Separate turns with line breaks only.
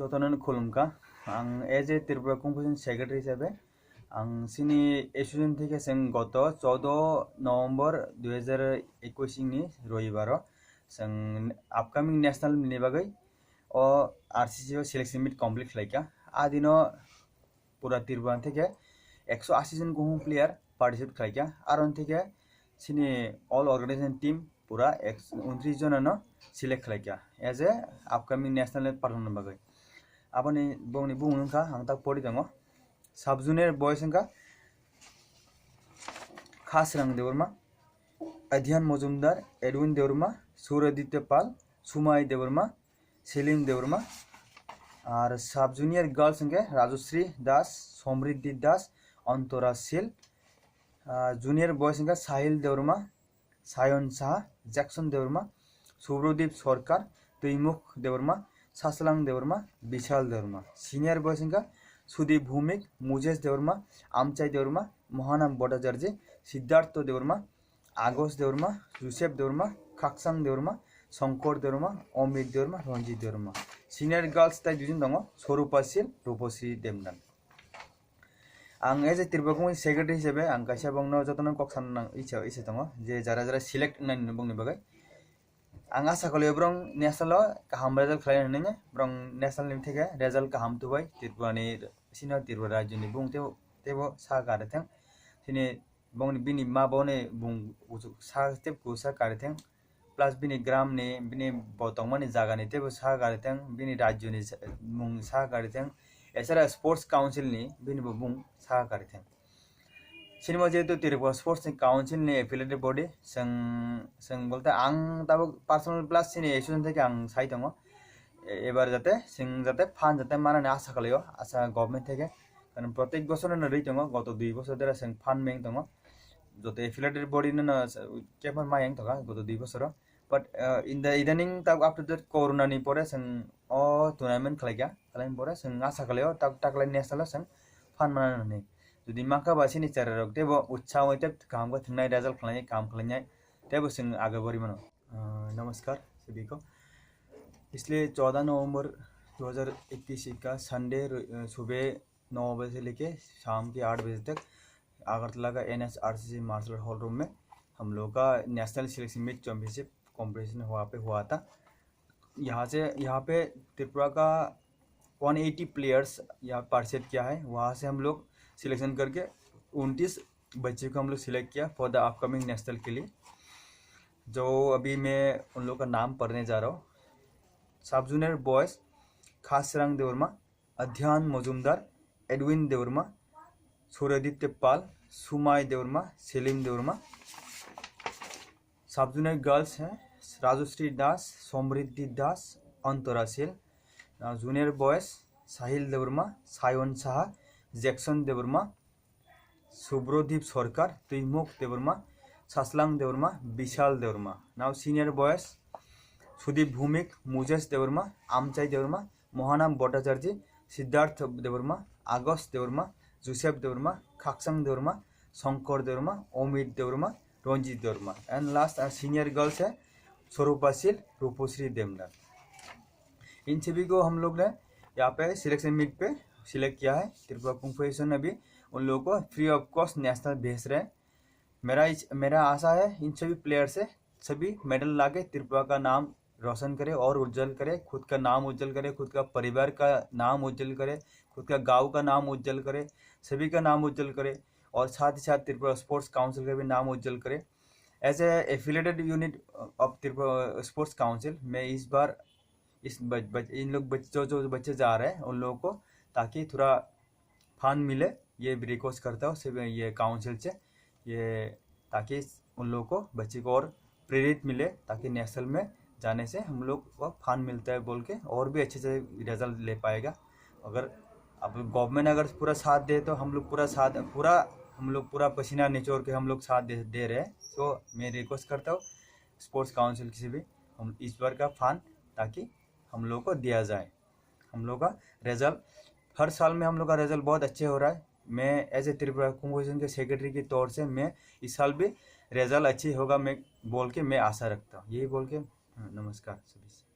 जतनन खुलुमका आं as a Tripura competition secretary हिसाबै आं सिनि एसोसिएशन থেকে जों गत 14 नवम्बर 2021 नि रविबार जों आपकामिंग नेशनल नि बागै ओ आरसीसी सिलेक्शन मिट कमप्लीट खालायका आ दिनो पूरा त्रिपुरा থেকে 180 जन गुबुन प्लेयार पार्टिसिपेट खालायका आरो থেকে सिनि ऑल ऑर्गेनाइजेशन टीम पूरा 29 जनानो सिलेक्ट खालायका as a upcoming national partner बागै अपनी बंगनी बुंगा आं तक पढ़ी दंगो सब जूनियर बॉयज का खासरंग देवर्मा अध्ययन मजुमदार एडविन देवर्मा सूर्यदित्य पाल सुमाई देवर्मा सेलिम देवर्मा और सब जूनियर गर्ल्स के राजश्री दास समृद्धि दास अंतरा शील जूनियर बॉयज का साहिल Debbarma Sayan Shah Jackson Debbarma Subradeep Sarkar Taimukh Debbarma Saslang Debbarma Vishal Debbarma senior boys का Sudeep Bhowmik Mujesh Debbarma आमचाई Debbarma Mahanama Bhattacharya Siddharth Debbarma Agosh Debbarma Joseph Debbarma Khaksang Debbarma Shankar Debbarma Amit Debbarma Ranjit Debbarma senior girls ताई दुजन दङ स्वरूपा शील रूपश्री देमदान आं एज ए त्रिपुरा सेक्रेटारि हिसाबै आं काइसा बंनो जतन कक्सान इच्छा दङ जे जरा जरा सिलेक्ट होननानै बुंनो बागै आं आशा खालामो ब्रं नेशनल गाहाम रिजाल्ट खालामनो ब्रं नेशनल থেকে रिजाल्ट गाहाम तुबाय त्रिपुरानि सिनो त्रिपुरा राज्यनि बुंते तेबो सा गारथें सिनि बंनि बिनि मा बने बुं सा स्टेप को सा गारथें प्लस बिनि ग्रामनि बिनि बतंगमानि जागानि तेबो सा गारथें बिनि राज्यनि मुं सा गारथें एसारा स्पोर्ट्स काउंसिलनि बिनि बुं सा गारथें सिनेमा जेहेतु त्रिपुरा स्पोर्ट्स काउंसिल ने एफिलिएटेड बॉडी जों बोलते आं दाबो पार्सोनल प्लस सिनि एसोसिएशन থেকে आं साइ दङ এবার যাতে যাতে ফান্ড যাতে মানানে আশা খালাयो আশা गवर्नमेंट থেকে কারণ প্রত্যেক বছরনো রই দङ গত 2 বছর ধরে जों ফান্ড মেং দङ যত এফিলিয়েটেড বডি ন কেমন মাইং দङ গত 2 বছর বাট ইন দা ইদানিং তাক আফটার দ্যাট করোনা नि পরে जों অ টুর্নামেন্ট খালাইगा খালাইन পরে जों आशा खालायो ताकलाय नेशनल जों फान्ड मानाने जुदि माखा बासिनि चाररक तेबो उत्साह होते काम का थंनाय रिजल्ट खालायनाय काम खालायनाय तेबो जों आगे बढ़ी मनो नमस्कार सभी को इसलिए 14 नवंबर 2021 का संडे सुबह 9 बजे से लेके शाम के 8 बजे तक अगरतला का NSRCC मार्शल हॉल रूम में हम लोग का national selection meet championship competition हुआ था यहाँ पे त्रिपुरा का 180 प्लेयर्स यहाँ पार्टिसिपेट किया है वहाँ से हम लोग सिलेक्शन करके 29 बच्चे को हम लोग सिलेक्ट किया फॉर द अपकमिंग नेशनल के लिए जो अभी मैं उन लोग का नाम पढ़ने जा रहा हूँ सब junior boys Khasrang Debbarma Adhyayan Majumdar Edwin Debbarma Suryaditya Pal Sumai Debbarma Selim Debbarma sub junior girls हैं राजश्री दास समृद्धि Das Antara Sheel junior boys Sahil Debbarma Sayan Shah Jackson Debbarma Subradeep Sarkar Taimukh Debbarma Saslang Debbarma Vishal Debbarma now senior boys Sudip Bhowmik Mujesh Debbarma आमचाई Debbarma Mahanama Bhattacharya Siddharth Debbarma Agosh Debbarma Joseph Debbarma Khaksang Debbarma Shankar Debbarma Amit Debbarma Ranjit Debbarma and last senior girls है स्वरूपा शील रूपश्री देमदार इन सभी को हम लोग ने यहाँ पे सिलेक्शन मीट पे सिलेक्ट किया है त्रिपुरा कॉम्पिटिशन अभी उन लोगों को फ्री ऑफ कॉस्ट नेशनल भेज रहे हैं मेरा आशा है इन सभी प्लेयर से सभी मेडल लाके त्रिपुरा का नाम रोशन करे और उज्जवल करे खुद का नाम उज्जवल करे खुद का परिवार का नाम उज्जवल करे खुद का गांव का नाम उज्जवल करे सभी का नाम उज्जवल करे और साथ ही साथ त्रिपुरा स्पोर्ट्स काउंसिल का भी नाम उज्जवल करे as a affiliated unit of Tripura sports council मैं इस बार इन लोग जो बच्चे जा रहे हैं उन लोगों को ताकि थोड़ा फंड मिले ये भी रिक्वेस्ट करता हूँ सिर्फ ये काउंसिल से ये ताकि उन लोगों को बच्चे को और प्रेरित मिले ताकि नेशनल में जाने से हम लोग को फंड मिलता है बोल के और भी अच्छे से रिजल्ट ले पाएगा अगर अब गवर्नमेंट अगर पूरा साथ दे तो हम लोग पूरा पसीना निचोड़ के हम लोग साथ दे रहे हैं तो मैं रिक्वेस्ट करता हूँ स्पोर्ट्स काउंसिल से भी हम इस बार का फंड ताकि हम लोग को दिया जाए हम लोग का रिजल्ट हर साल में हम लोग का रिजल्ट बहुत अच्छे हो रहा है मैं एज ए त्रिपुरा कॉम्पिटिशन के सेक्रेटरी के तौर से मैं इस साल भी रिजल्ट अच्छी होगा मैं बोल के मैं आशा रखता हूँ यही बोल के नमस्कार सभी से।